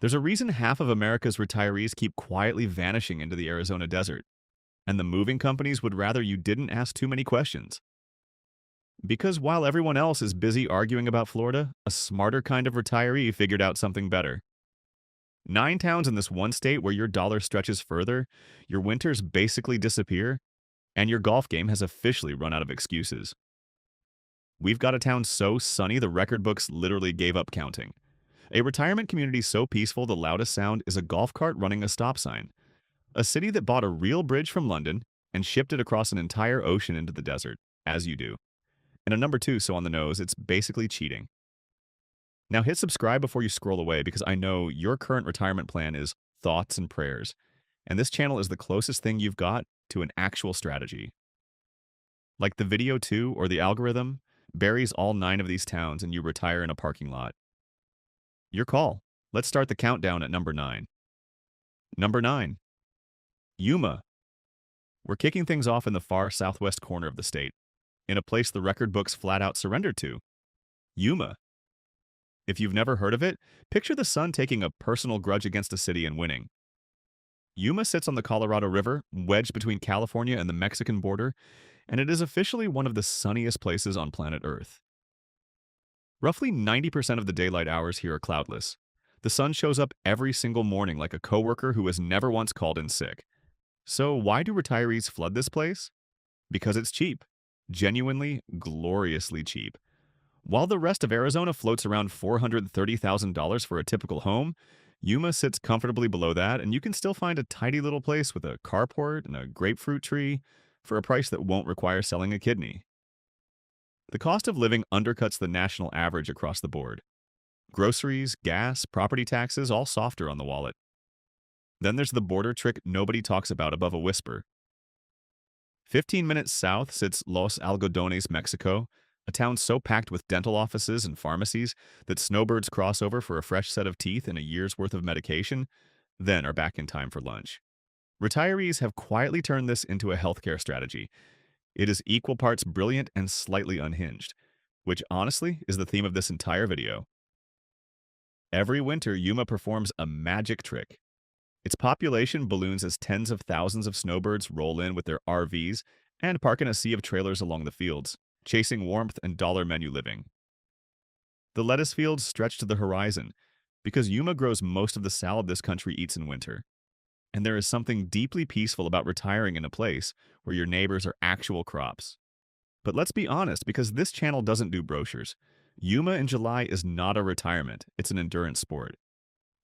There's a reason half of America's retirees keep quietly vanishing into the Arizona desert, and the moving companies would rather you didn't ask too many questions. Because while everyone else is busy arguing about Florida, a smarter kind of retiree figured out something better. 9 towns in this one state where your dollar stretches further, your winters basically disappear, and your golf game has officially run out of excuses. We've got a town so sunny the record books literally gave up counting. A retirement community so peaceful the loudest sound is a golf cart running a stop sign. A city that bought a real bridge from London and shipped it across an entire ocean into the desert, as you do. And a number 2 so on the nose, it's basically cheating. Now hit subscribe before you scroll away because I know your current retirement plan is thoughts and prayers, and this channel is the closest thing you've got to an actual strategy. Like the video 2 or the algorithm buries all 9 of these towns and you retire in a parking lot. Your call. Let's start the countdown at number 9. Number 9. Yuma. We're kicking things off in the far southwest corner of the state, in a place the record books flat out surrendered to. Yuma. If you've never heard of it, picture the sun taking a personal grudge against a city and winning. Yuma sits on the Colorado River, wedged between California and the Mexican border, and it is officially one of the sunniest places on planet Earth. Roughly 90% of the daylight hours here are cloudless. The sun shows up every single morning like a coworker who has never once called in sick. So why do retirees flood this place? Because it's cheap. Genuinely, gloriously cheap. While the rest of Arizona floats around $430,000 for a typical home, Yuma sits comfortably below that, and you can still find a tidy little place with a carport and a grapefruit tree for a price that won't require selling a kidney. The cost of living undercuts the national average across the board. Groceries, gas, property taxes, all softer on the wallet. Then there's the border trick nobody talks about above a whisper. 15 minutes south sits Los Algodones, Mexico, a town so packed with dental offices and pharmacies that snowbirds cross over for a fresh set of teeth and a year's worth of medication, then are back in time for lunch. Retirees have quietly turned this into a healthcare strategy. It is equal parts brilliant and slightly unhinged, which honestly is the theme of this entire video. Every winter, Yuma performs a magic trick. Its population balloons as tens of thousands of snowbirds roll in with their RVs and park in a sea of trailers along the fields, chasing warmth and dollar menu living. The lettuce fields stretch to the horizon because Yuma grows most of the salad this country eats in winter. And there is something deeply peaceful about retiring in a place where your neighbors are actual crops. But let's be honest, because this channel doesn't do brochures. Yuma in July is not a retirement, it's an endurance sport.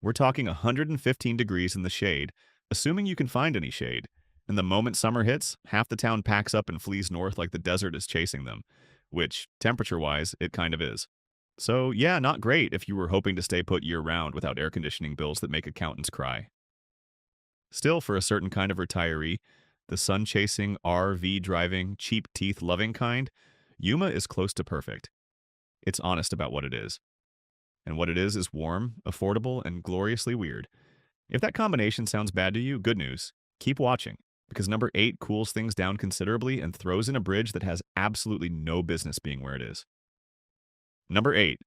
We're talking 115 degrees in the shade, assuming you can find any shade. And the moment summer hits, half the town packs up and flees north like the desert is chasing them, which, temperature-wise, it kind of is. So yeah, not great if you were hoping to stay put year-round without air conditioning bills that make accountants cry. Still, for a certain kind of retiree, the sun-chasing, RV-driving, cheap-teeth-loving kind, Yuma is close to perfect. It's honest about what it is. And what it is warm, affordable, and gloriously weird. If that combination sounds bad to you, good news. Keep watching, because number 8 cools things down considerably and throws in a bridge that has absolutely no business being where it is. Number 8.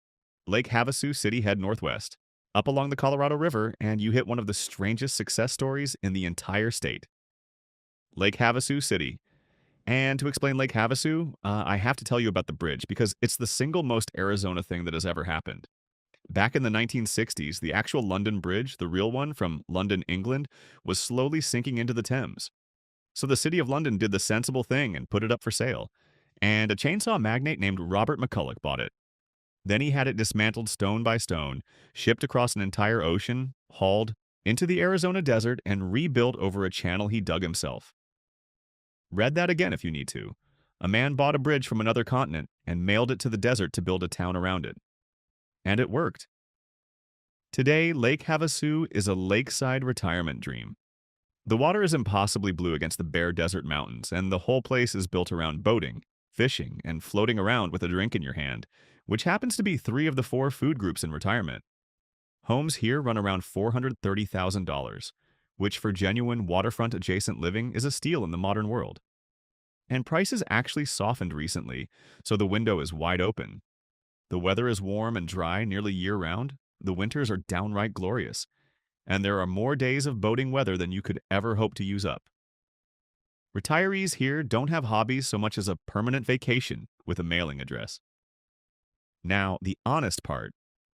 Lake Havasu City head northwest, up along the Colorado River, and you hit one of the strangest success stories in the entire state. Lake Havasu City. And to explain Lake Havasu, I have to tell you about the bridge, because it's the single most Arizona thing that has ever happened. Back in the 1960s, the actual London Bridge, the real one from London, England, was slowly sinking into the Thames. So the City of London did the sensible thing and put it up for sale, and a chainsaw magnate named Robert McCulloch bought it. Then he had it dismantled stone by stone, shipped across an entire ocean, hauled into the Arizona desert, and rebuilt over a channel he dug himself. Read that again if you need to. A man bought a bridge from another continent and mailed it to the desert to build a town around it. And it worked. Today, Lake Havasu is a lakeside retirement dream. The water is impossibly blue against the bare desert mountains, and the whole place is built around boating, fishing, and floating around with a drink in your hand, which happens to be 3 of the 4 food groups in retirement. Homes here run around $430,000, which for genuine waterfront-adjacent living is a steal in the modern world. And prices actually softened recently, so the window is wide open. The weather is warm and dry nearly year-round. The winters are downright glorious. and there are more days of boating weather than you could ever hope to use up. Retirees here don't have hobbies so much as a permanent vacation with a mailing address. Now, the honest part.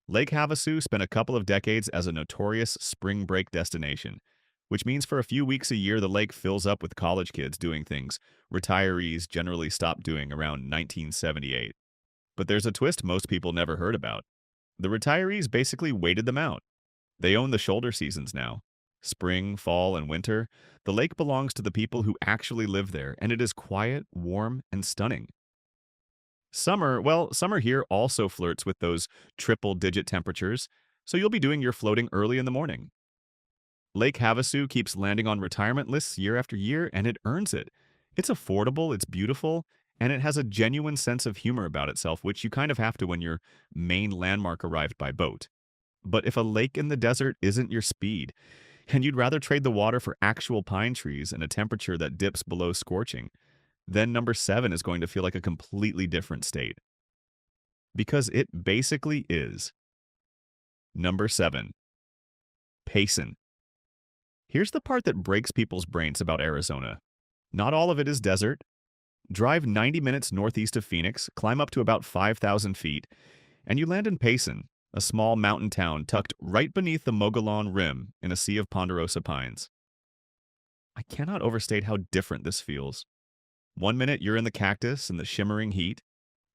Lake Havasu spent a couple of decades as a notorious spring break destination, which means for a few weeks a year the lake fills up with college kids doing things retirees generally stopped doing around 1978. But there's a twist most people never heard about. The retirees basically waited them out. They own the shoulder seasons now. Spring, fall, and winter. The lake belongs to the people who actually live there, and it is quiet, warm, and stunning. Summer here also flirts with those triple-digit temperatures, so you'll be doing your floating early in the morning. Lake Havasu keeps landing on retirement lists year after year, and it earns it. It's affordable, it's beautiful, and it has a genuine sense of humor about itself, which you kind of have to when your main landmark arrived by boat. But if a lake in the desert isn't your speed, and you'd rather trade the water for actual pine trees and a temperature that dips below scorching, then number 7 is going to feel like a completely different state. Because it basically is. Number 7. Payson. Here's the part that breaks people's brains about Arizona. Not all of it is desert. Drive 90 minutes northeast of Phoenix, climb up to about 5,000 feet, and you land in Payson, a small mountain town tucked right beneath the Mogollon Rim in a sea of ponderosa pines. I cannot overstate how different this feels. One minute you're in the cactus and the shimmering heat,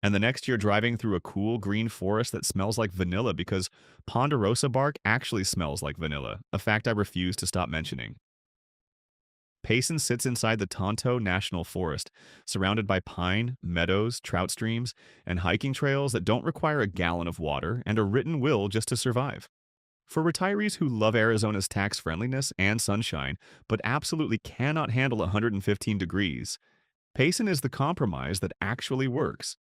and the next you're driving through a cool green forest that smells like vanilla because ponderosa bark actually smells like vanilla, a fact I refuse to stop mentioning. Payson sits inside the Tonto National Forest, surrounded by pine, meadows, trout streams, and hiking trails that don't require a gallon of water and a written will just to survive. For retirees who love Arizona's tax friendliness and sunshine, but absolutely cannot handle 115 degrees, Payson is the compromise that actually works.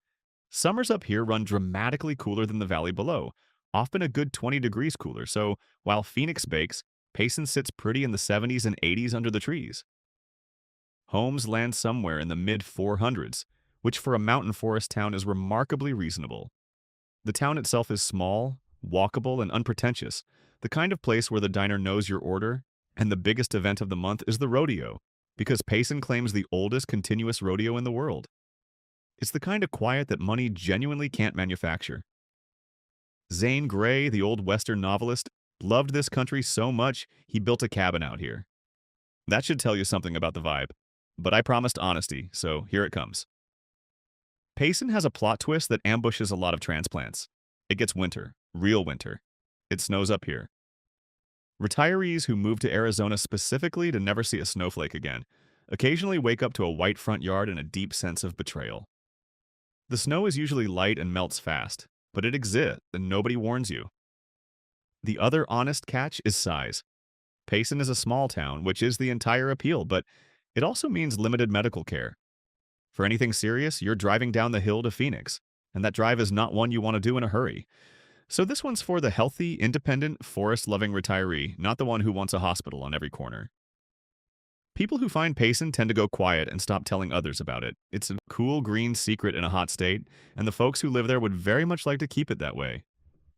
Summers up here run dramatically cooler than the valley below, often a good 20 degrees cooler, so while Phoenix bakes, Payson sits pretty in the 70s and 80s under the trees. Homes land somewhere in the mid-400s, which for a mountain forest town is remarkably reasonable. The town itself is small, walkable, and unpretentious, the kind of place where the diner knows your order, and the biggest event of the month is the rodeo, because Payson claims the oldest continuous rodeo in the world. It's the kind of quiet that money genuinely can't manufacture. Zane Grey, the old Western novelist, loved this country so much he built a cabin out here. That should tell you something about the vibe. But I promised honesty, so here it comes. Payson has a plot twist that ambushes a lot of transplants. It gets winter, real winter. It snows up here. Retirees who move to Arizona specifically to never see a snowflake again occasionally wake up to a white front yard and a deep sense of betrayal. The snow is usually light and melts fast, but it exists and nobody warns you. The other honest catch is size. Payson is a small town, which is the entire appeal, but it also means limited medical care. For anything serious, you're driving down the hill to Phoenix, and that drive is not one you want to do in a hurry. So this one's for the healthy, independent, forest-loving retiree, not the one who wants a hospital on every corner. People who find Payson tend to go quiet and stop telling others about it. It's a cool green secret in a hot state, and the folks who live there would very much like to keep it that way.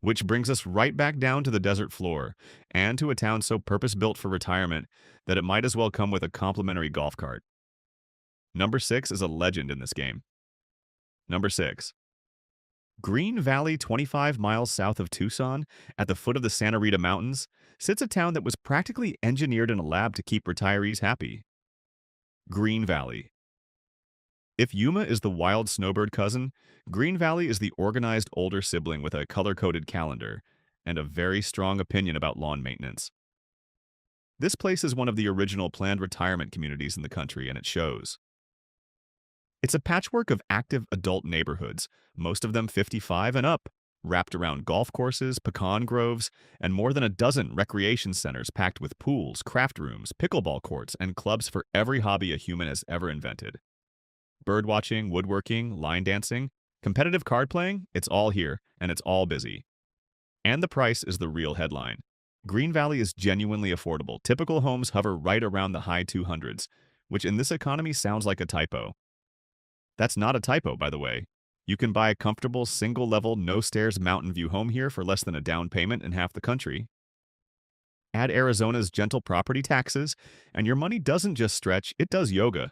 Which brings us right back down to the desert floor, and to a town so purpose-built for retirement that it might as well come with a complimentary golf cart. Number 6 is a legend in this game. Number 6. Green Valley, 25 miles south of Tucson, at the foot of the Santa Rita Mountains, sits a town that was practically engineered in a lab to keep retirees happy. Green Valley. If Yuma is the wild snowbird cousin, Green Valley is the organized older sibling with a color-coded calendar and a very strong opinion about lawn maintenance. This place is one of the original planned retirement communities in the country, and it shows. It's a patchwork of active adult neighborhoods, most of them 55 and up, wrapped around golf courses, pecan groves, and more than a dozen recreation centers packed with pools, craft rooms, pickleball courts, and clubs for every hobby a human has ever invented. Birdwatching, woodworking, line dancing, competitive card playing, it's all here, and it's all busy. And the price is the real headline. Green Valley is genuinely affordable. Typical homes hover right around the high 200s, which in this economy sounds like a typo. That's not a typo, by the way. You can buy a comfortable, single-level, no-stairs Mountain View home here for less than a down payment in half the country. Add Arizona's gentle property taxes, and your money doesn't just stretch, it does yoga.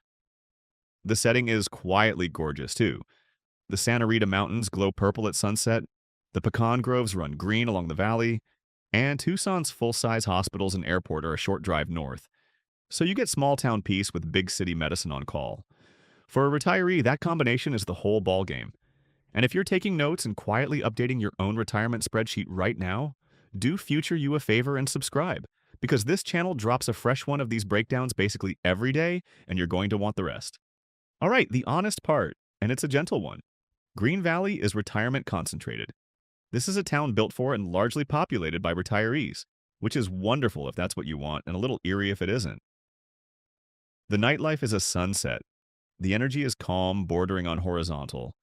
The setting is quietly gorgeous, too. The Santa Rita Mountains glow purple at sunset, the pecan groves run green along the valley, and Tucson's full-size hospitals and airport are a short drive north. So you get small-town peace with big city medicine on call. For a retiree, that combination is the whole ballgame. And if you're taking notes and quietly updating your own retirement spreadsheet right now, do future you a favor and subscribe, because this channel drops a fresh one of these breakdowns basically every day, and you're going to want the rest. All right, the honest part, and it's a gentle one. Green Valley is retirement concentrated. This is a town built for and largely populated by retirees, which is wonderful if that's what you want, and a little eerie if it isn't. The nightlife is a sunset. The energy is calm, bordering on horizontal.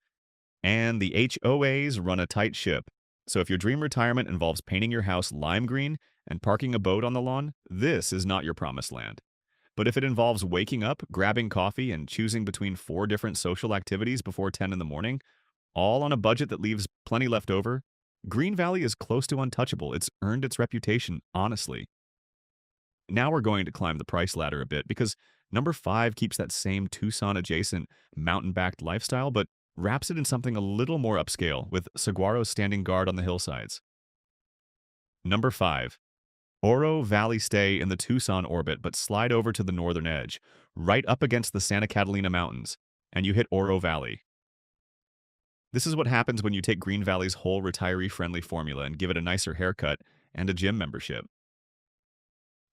And the HOAs run a tight ship. So if your dream retirement involves painting your house lime green and parking a boat on the lawn, this is not your promised land. But if it involves waking up, grabbing coffee, and choosing between 4 different social activities before 10 in the morning, all on a budget that leaves plenty left over, Green Valley is close to untouchable. It's earned its reputation, honestly. Now we're going to climb the price ladder a bit because number 5 keeps that same Tucson-adjacent, mountain-backed lifestyle, but wraps it in something a little more upscale, with saguaros standing guard on the hillsides. Number 5. Oro Valley. Stay in the Tucson orbit, but slide over to the northern edge, right up against the Santa Catalina Mountains, and you hit Oro Valley. This is what happens when you take Green Valley's whole retiree-friendly formula and give it a nicer haircut and a gym membership.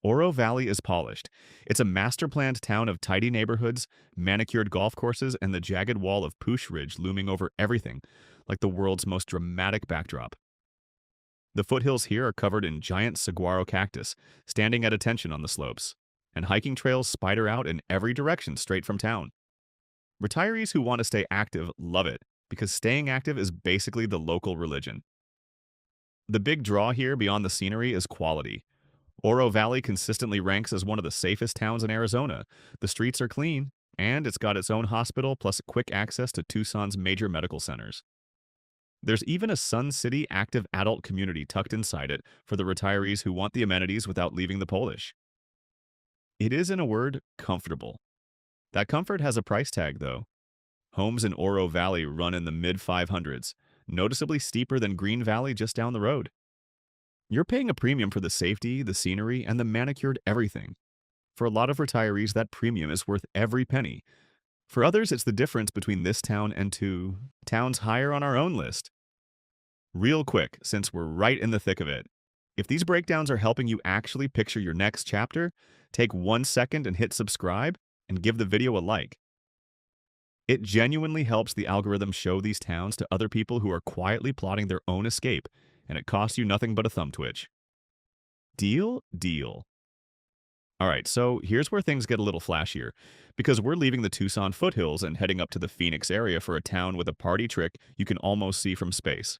Oro Valley is polished. It's a master-planned town of tidy neighborhoods, manicured golf courses, and the jagged wall of Poosh Ridge looming over everything, like the world's most dramatic backdrop. The foothills here are covered in giant saguaro cactus, standing at attention on the slopes, and hiking trails spider out in every direction straight from town. Retirees who want to stay active love it, because staying active is basically the local religion. The big draw here beyond the scenery is quality. Oro Valley consistently ranks as one of the safest towns in Arizona. The streets are clean, and it's got its own hospital plus quick access to Tucson's major medical centers. There's even a Sun City active adult community tucked inside it for the retirees who want the amenities without leaving the Polish. It is, in a word, comfortable. That comfort has a price tag, though. Homes in Oro Valley run in the mid-500s, noticeably steeper than Green Valley just down the road. You're paying a premium for the safety, the scenery, and the manicured everything. For a lot of retirees, that premium is worth every penny. For others, it's the difference between this town and 2 towns higher on our own list. Real quick, since we're right in the thick of it, if these breakdowns are helping you actually picture your next chapter, take 1 second and hit subscribe and give the video a like. It genuinely helps the algorithm show these towns to other people who are quietly plotting their own escape, and it costs you nothing but a thumb twitch. Deal? Deal. All right, so here's where things get a little flashier, because we're leaving the Tucson foothills and heading up to the Phoenix area for a town with a party trick you can almost see from space.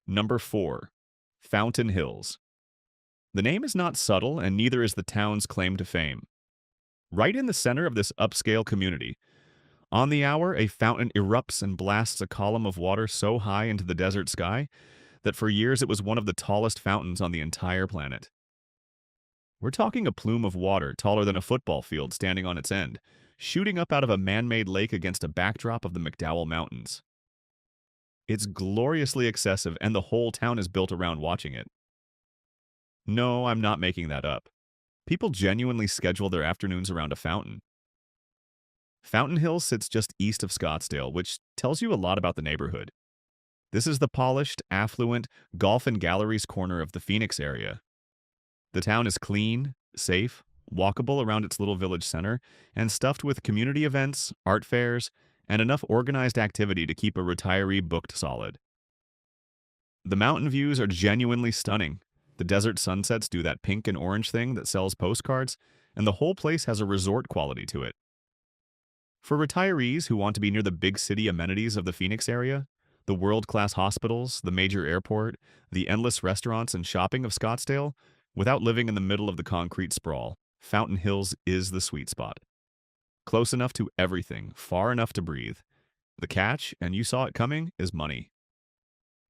Number 4. Fountain Hills. The name is not subtle, and neither is the town's claim to fame. Right in the center of this upscale community, on the hour, a fountain erupts and blasts a column of water so high into the desert sky that for years it was one of the tallest fountains on the entire planet. We're talking a plume of water taller than a football field standing on its end, shooting up out of a man-made lake against a backdrop of the McDowell Mountains. It's gloriously excessive, and the whole town is built around watching it. No, I'm not making that up. People genuinely schedule their afternoons around a fountain. Fountain Hills sits just east of Scottsdale, which tells you a lot about the neighborhood. This is the polished, affluent, golf and galleries corner of the Phoenix area. The town is clean, safe, walkable around its little village center, and stuffed with community events, art fairs, and enough organized activity to keep a retiree booked solid. The mountain views are genuinely stunning. The desert sunsets do that pink and orange thing that sells postcards, and the whole place has a resort quality to it. For retirees who want to be near the big city amenities of the Phoenix area, the world-class hospitals, the major airport, the endless restaurants and shopping of Scottsdale, without living in the middle of the concrete sprawl, Fountain Hills is the sweet spot. Close enough to everything, far enough to breathe. The catch, and you saw it coming, is money.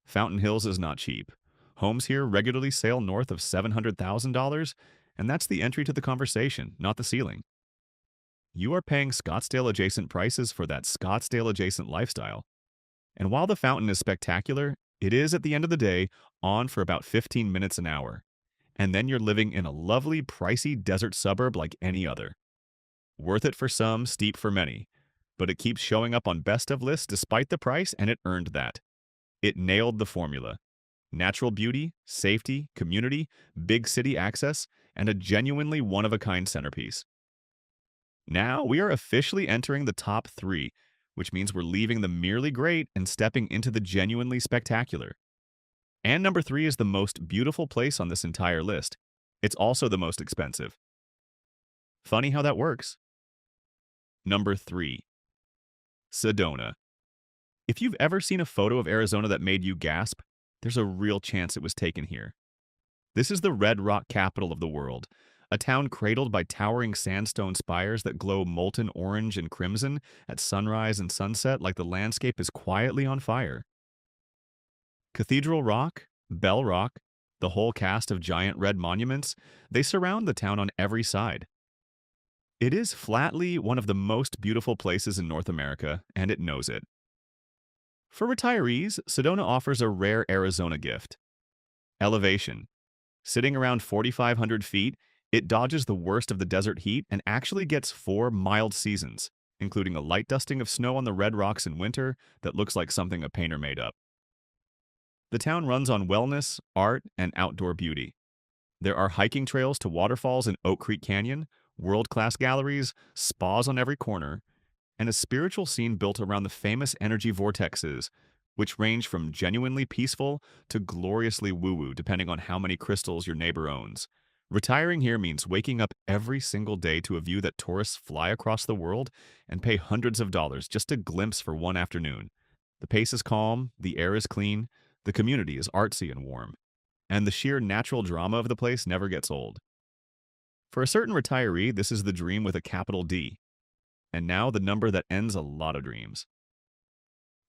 Fountain Hills is not cheap. Homes here regularly sell north of $700,000, and that's the entry to the conversation, not the ceiling. You are paying Scottsdale adjacent prices for that Scottsdale adjacent lifestyle. And while the fountain is spectacular, it is, at the end of the day, on for about 15 minutes an hour. And then you're living in a lovely, pricey desert suburb like any other. Worth it for some, steep for many. But it keeps showing up on best of lists despite the price, and it earned that. It nailed the formula. Natural beauty, safety, community, big city access, and a genuinely one-of-a-kind centerpiece. Now we are officially entering the top 3, which means we're leaving the merely great and stepping into the genuinely spectacular. And number 3 is the most beautiful place on this entire list. It's also the most expensive. Funny how that works. Number 3. Sedona. If you've ever seen a photo of Arizona that made you gasp, there's a real chance it was taken here. This is the red rock capital of the world, a town cradled by towering sandstone spires that glow molten orange and crimson at sunrise and sunset like the landscape is quietly on fire. Cathedral Rock, Bell Rock, the whole cast of giant red monuments, they surround the town on every side. It is flatly one of the most beautiful places in North America, and it knows it. For retirees, Sedona offers a rare Arizona gift. Elevation. Sitting around 4,500 feet, it dodges the worst of the desert heat and actually gets 4 mild seasons, including a light dusting of snow on the red rocks in winter that looks like something a painter made up. The town runs on wellness, art, and outdoor beauty. There are hiking trails to waterfalls in Oak Creek Canyon, world-class galleries, spas on every corner, and a spiritual scene built around the famous energy vortexes, which range from genuinely peaceful to gloriously woo-woo depending on how many crystals your neighbor owns. Retiring here means waking up every single day to a view that tourists fly across the world and pay hundreds of dollars just to glimpse for one afternoon. The pace is calm, the air is clean, the community is artsy and warm, and the sheer natural drama of the place never gets old. For a certain retiree, this is the dream with a capital D. And now the number that ends a lot of dreams.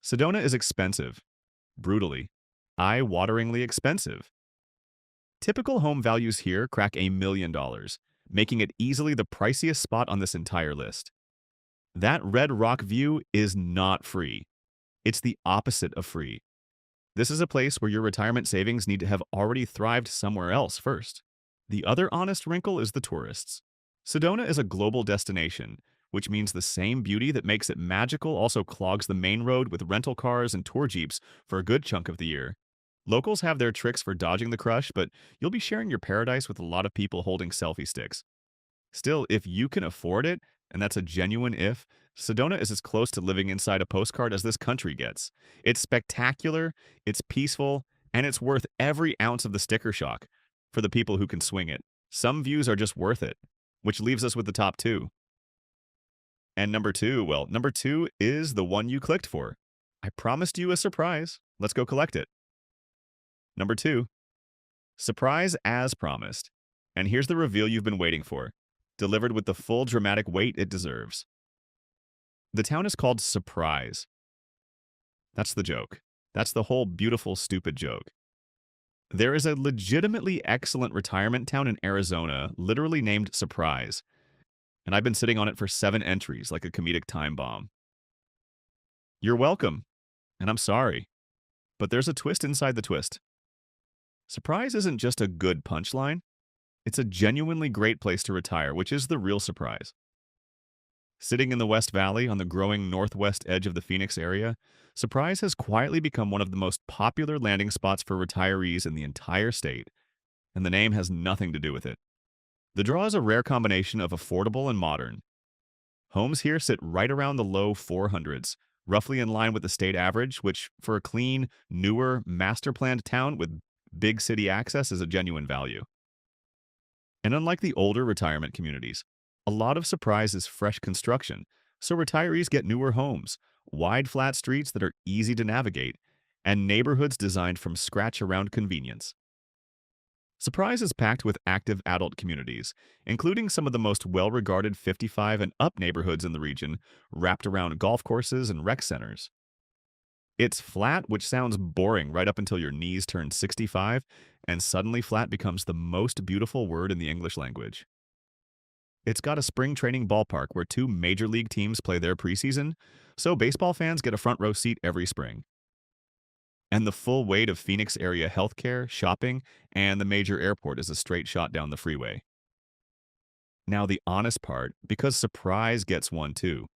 Sedona is expensive. Brutally. Eye-wateringly expensive. Typical home values here crack $1 million, making it easily the priciest spot on this entire list. That red rock view is not free. It's the opposite of free. This is a place where your retirement savings need to have already thrived somewhere else first. The other honest wrinkle is the tourists. Sedona is a global destination, which means the same beauty that makes it magical also clogs the main road with rental cars and tour jeeps for a good chunk of the year. Locals have their tricks for dodging the crush, but you'll be sharing your paradise with a lot of people holding selfie sticks. Still, if you can afford it, and that's a genuine if, Sedona is as close to living inside a postcard as this country gets. It's spectacular, it's peaceful, and it's worth every ounce of the sticker shock for the people who can swing it. Some views are just worth it, which leaves us with the top 2. And number 2, well, number 2 is the one you clicked for. I promised you a surprise. Let's go collect it. Number 2, surprise as promised. And here's the reveal you've been waiting for, delivered with the full dramatic weight it deserves. The town is called Surprise. That's the joke. That's the whole beautiful, stupid joke. There is a legitimately excellent retirement town in Arizona, literally named Surprise, and I've been sitting on it for 7 entries like a comedic time bomb. You're welcome, and I'm sorry, but there's a twist inside the twist. Surprise isn't just a good punchline, it's a genuinely great place to retire, which is the real surprise. Sitting in the West Valley on the growing northwest edge of the Phoenix area, Surprise has quietly become one of the most popular landing spots for retirees in the entire state, and the name has nothing to do with it. The draw is a rare combination of affordable and modern. Homes here sit right around the low 400s, roughly in line with the state average, which, for a clean, newer, master-planned town with big city access, is a genuine value. And unlike the older retirement communities, a lot of Surprise is fresh construction, so retirees get newer homes, wide flat streets that are easy to navigate, and neighborhoods designed from scratch around convenience. Surprise is packed with active adult communities, including some of the most well-regarded 55 and up neighborhoods in the region, wrapped around golf courses and rec centers. It's flat, which sounds boring right up until your knees turn 65, and suddenly flat becomes the most beautiful word in the English language. It's got a spring training ballpark where two major league teams play their preseason, so baseball fans get a front row seat every spring. And the full weight of Phoenix area healthcare, shopping, and the major airport is a straight shot down the freeway. Now, the honest part, because Surprise gets one too.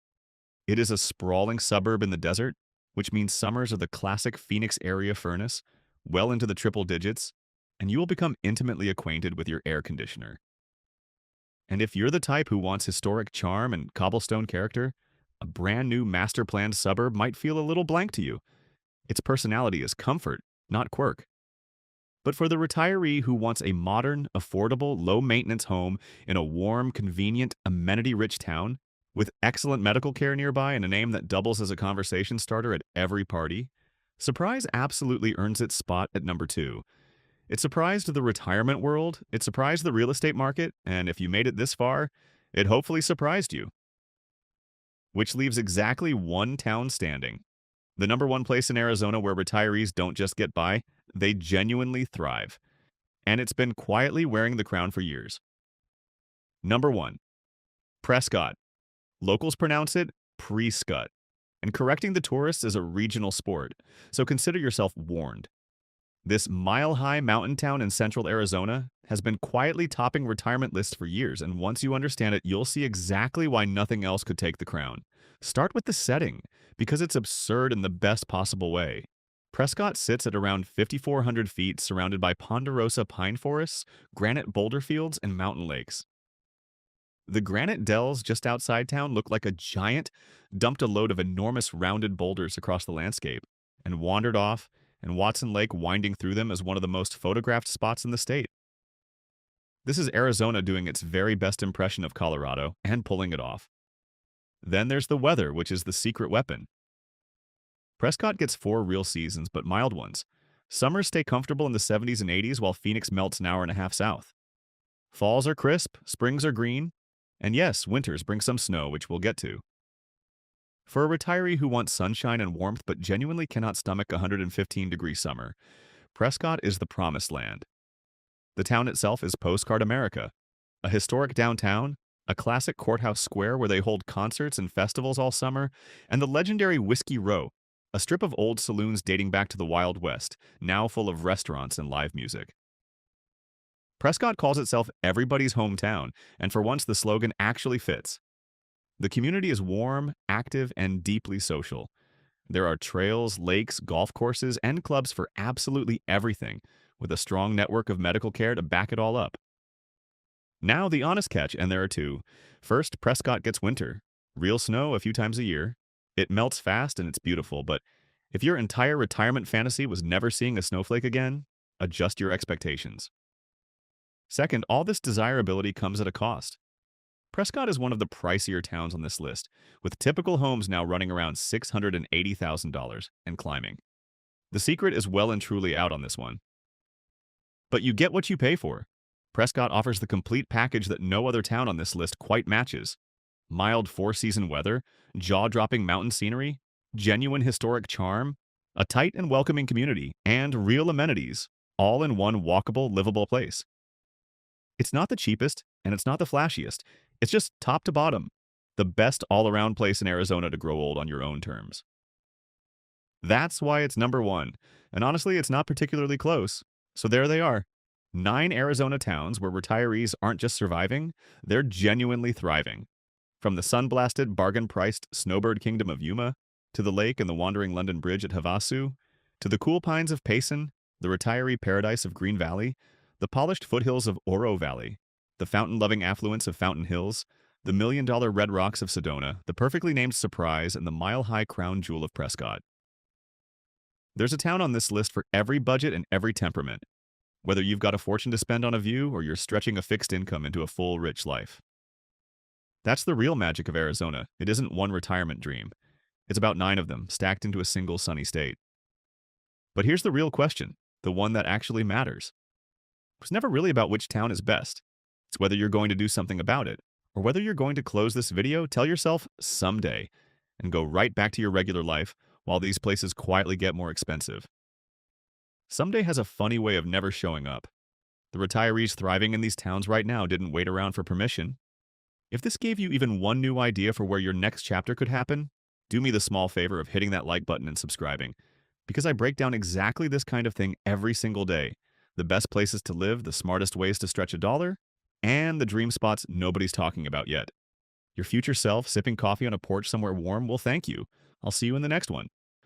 It is a sprawling suburb in the desert, which means summers are the classic Phoenix area furnace, well into the triple digits, and you will become intimately acquainted with your air conditioner. And if you're the type who wants historic charm and cobblestone character, a brand new master planned suburb might feel a little blank to you. Its personality is comfort, not quirk. But for the retiree who wants a modern, affordable, low-maintenance home in a warm, convenient, amenity-rich town, with excellent medical care nearby and a name that doubles as a conversation starter at every party, Surprise absolutely earns its spot at number 2. It surprised the retirement world, it surprised the real estate market, and if you made it this far, it hopefully surprised you. Which leaves exactly one town standing. The number one place in Arizona where retirees don't just get by, they genuinely thrive. And it's been quietly wearing the crown for years. Number 1. Prescott. Locals pronounce it Prescott. And correcting the tourists is a regional sport, so consider yourself warned. This mile-high mountain town in central Arizona has been quietly topping retirement lists for years, and once you understand it, you'll see exactly why nothing else could take the crown. Start with the setting, because it's absurd in the best possible way. Prescott sits at around 5,400 feet, surrounded by ponderosa pine forests, granite boulder fields, and mountain lakes. The granite dells just outside town look like a giant dumped a load of enormous rounded boulders across the landscape and wandered off, and Watson Lake winding through them as one of the most photographed spots in the state. This is Arizona doing its very best impression of Colorado and pulling it off. Then there's the weather, which is the secret weapon. Prescott gets 4 real seasons, but mild ones. Summers stay comfortable in the 70s and 80s while Phoenix melts an hour and a half south. Falls are crisp, springs are green, and yes, winters bring some snow, which we'll get to. For a retiree who wants sunshine and warmth but genuinely cannot stomach a 115-degree summer, Prescott is the promised land. The town itself is postcard America. A historic downtown, a classic courthouse square where they hold concerts and festivals all summer, and the legendary Whiskey Row, a strip of old saloons dating back to the Wild West, now full of restaurants and live music. Prescott calls itself everybody's hometown, and for once the slogan actually fits. The community is warm, active, and deeply social. There are trails, lakes, golf courses, and clubs for absolutely everything, with a strong network of medical care to back it all up. Now the honest catch, and there are two. First, Prescott gets winter. Real snow a few times a year. It melts fast and it's beautiful, but if your entire retirement fantasy was never seeing a snowflake again, adjust your expectations. Second, all this desirability comes at a cost. Prescott is one of the pricier towns on this list, with typical homes now running around $680,000 and climbing. The secret is well and truly out on this one. But you get what you pay for. Prescott offers the complete package that no other town on this list quite matches. Mild 4-season weather, jaw-dropping mountain scenery, genuine historic charm, a tight and welcoming community, and real amenities, all in one walkable, livable place. It's not the cheapest, and it's not the flashiest. It's just top to bottom, the best all-around place in Arizona to grow old on your own terms. That's why it's number 1, and honestly, it's not particularly close. So there they are, 9 Arizona towns where retirees aren't just surviving, they're genuinely thriving. From the sun-blasted, bargain-priced snowbird kingdom of Yuma, to the lake and the wandering London Bridge at Havasu, to the cool pines of Payson, the retiree paradise of Green Valley, the polished foothills of Oro Valley, the fountain-loving affluence of Fountain Hills, the million-dollar red rocks of Sedona, the perfectly named Surprise, and the mile-high crown jewel of Prescott. There's a town on this list for every budget and every temperament, whether you've got a fortune to spend on a view or you're stretching a fixed income into a full, rich life. That's the real magic of Arizona. It isn't one retirement dream. It's about 9 of them, stacked into a single sunny state. But here's the real question, the one that actually matters. It's never really about which town is best. It's whether you're going to do something about it, or whether you're going to close this video, tell yourself someday, and go right back to your regular life while these places quietly get more expensive. Someday has a funny way of never showing up. The retirees thriving in these towns right now didn't wait around for permission. If this gave you even one new idea for where your next chapter could happen, do me the small favor of hitting that like button and subscribing, because I break down exactly this kind of thing every single day. The best places to live, the smartest ways to stretch a dollar, and the dream spots nobody's talking about yet. Your future self sipping coffee on a porch somewhere warm will thank you. I'll see you in the next one.